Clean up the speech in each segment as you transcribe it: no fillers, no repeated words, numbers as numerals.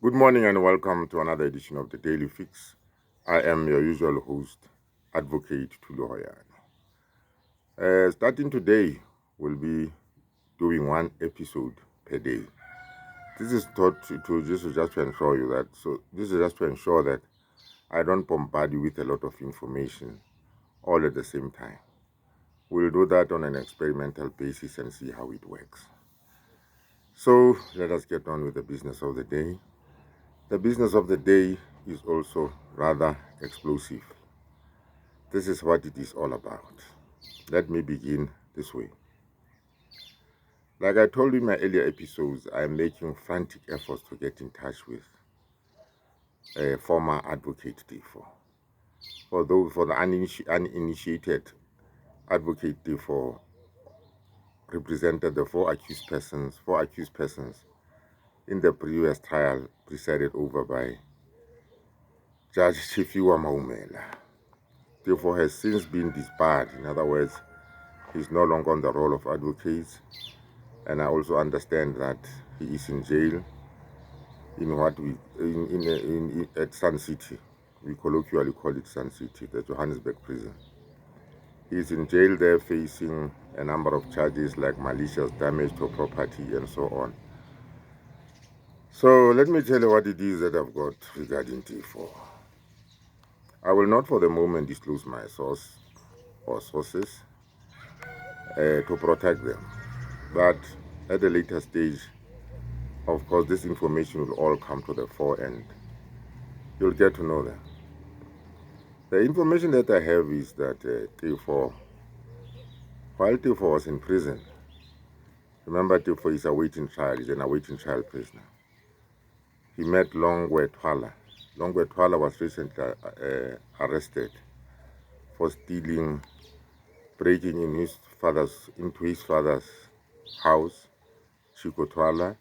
Good morning and welcome to another edition of the Daily Fix. I am your usual host, Advocate Tulohoyan. Starting today, we'll be doing one episode per day. This is just to ensure you that. So this is just to ensure that I don't bombard you with a lot of information all at the same time. We'll do that on an experimental basis and see how it works. So let us get on with the business of the day. The business of the day is also rather explosive. This is what it is all about. Let me begin this way. Like I told you in my earlier episodes, I am making frantic efforts to get in touch with a former advocate Teffo. For the uninitiated, advocate Teffo represented the four accused persons in the previous trial presided over by Judge Meyiwa Maumela. Teffo has since been disbarred. In other words, he's no longer on the role of advocate, and I also understand that he is in jail at Sun City. We colloquially call it Sun City, the Johannesburg prison. He is in jail there facing a number of charges like malicious damage to property and so on. So let me tell you what it is that I've got regarding Teffo. I will not for the moment disclose my source or sources to protect them. But at a later stage, of course, this information will all come to the fore and you'll get to know them. The information that I have is that while Teffo was in prison, remember Teffo is awaiting trial, he's an awaiting trial prisoner. He met Longwe Twala. Longwe Twala was recently arrested for breaking into his father's house, Chico Twala,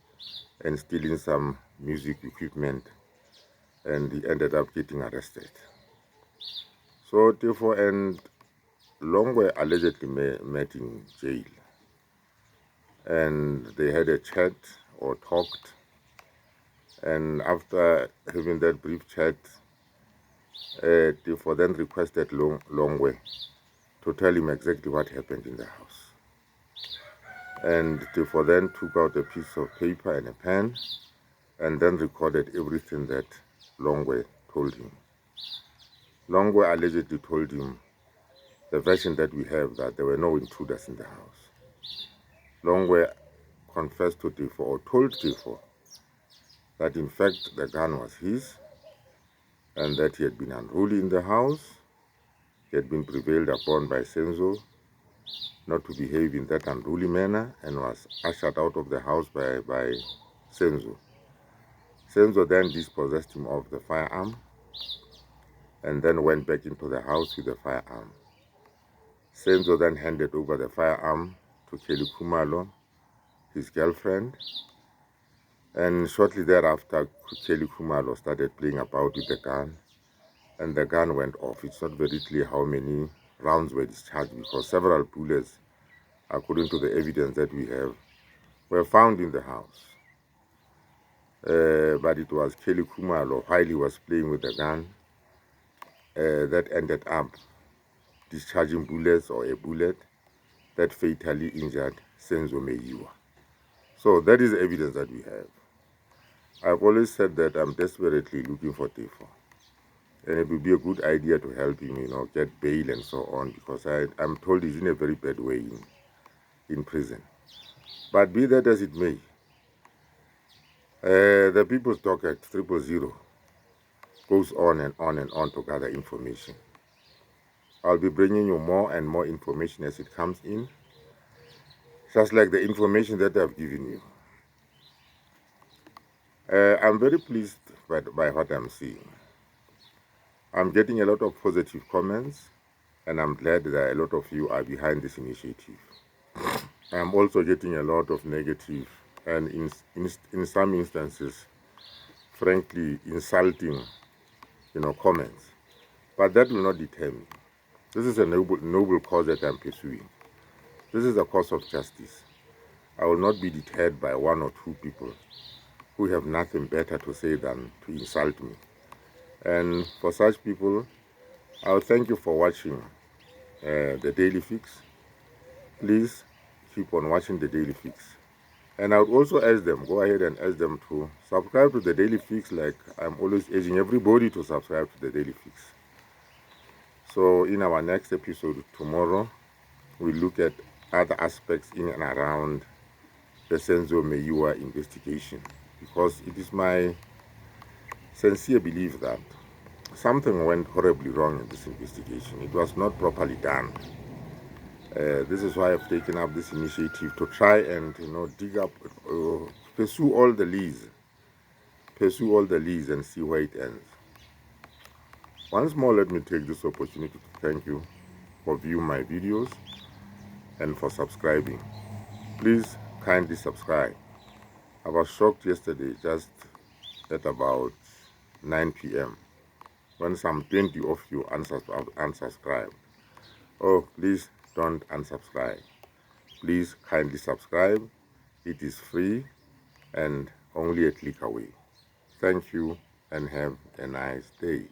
and stealing some music equipment, and he ended up getting arrested. So Teffo and Longwe allegedly met in jail, and they had a chat or talked, and after having that brief chat, Teffo then requested Longwe to tell him exactly what happened in the house. And Teffo then took out a piece of paper and a pen and then recorded everything that Longwe told him. Longwe allegedly told him the version that we have, that there were no intruders in the house. Longwe confessed to Teffo, or told Teffo, that in fact the gun was his and that he had been unruly in the house. He had been prevailed upon by Senzo not to behave in that unruly manner and was ushered out of the house by Senzo. Senzo then dispossessed him of the firearm and then went back into the house with the firearm. Senzo then handed over the firearm to Kelly Khumalo, his girlfriend, and shortly thereafter Kelly Khumalo started playing about with the gun and the gun went off. It's not very clear how many rounds were discharged because several bullets, according to the evidence that we have, were found in the house. But it was Kelly Khumalo, while he was playing with the gun, that ended up discharging bullets or a bullet that fatally injured Senzo Meyiwa. So that is the evidence that we have. I've always said that I'm desperately looking for Teffo, and it would be a good idea to help him, get bail and so on, because I'm told he's in a very bad way in prison. But be that as it may, the People's Talk at 000 goes on and on and on to gather information. I'll be bringing you more and more information as it comes in, just like the information that I've given you. I'm very pleased by what I'm seeing. I'm getting a lot of positive comments, and I'm glad that a lot of you are behind this initiative. I'm also getting a lot of negative and in some instances, frankly, insulting, comments. But that will not deter me. This is a noble cause that I'm pursuing. This is a cause of justice. I will not be deterred by one or two people who have nothing better to say than to insult me. And for such people, I'll thank you for watching the Daily Fix. Please keep on watching the Daily Fix. And I would also ask them, go ahead and ask them to subscribe to the Daily Fix, like I'm always urging everybody to subscribe to the Daily Fix. So in our next episode tomorrow, we'll look at other aspects in and around the Senzo Meyiwa investigation, because it is my sincere belief that something went horribly wrong in this investigation. It was not properly done. This is why I've taken up this initiative to try and dig up, pursue all the leads and see where it ends. Once more, let me take this opportunity to thank you for viewing my videos and for subscribing. Please kindly subscribe. I was shocked yesterday, just at about 9 p.m. when some 20 of you unsubscribed. Oh, please don't unsubscribe. Please kindly subscribe. It is free and only a click away. Thank you and have a nice day.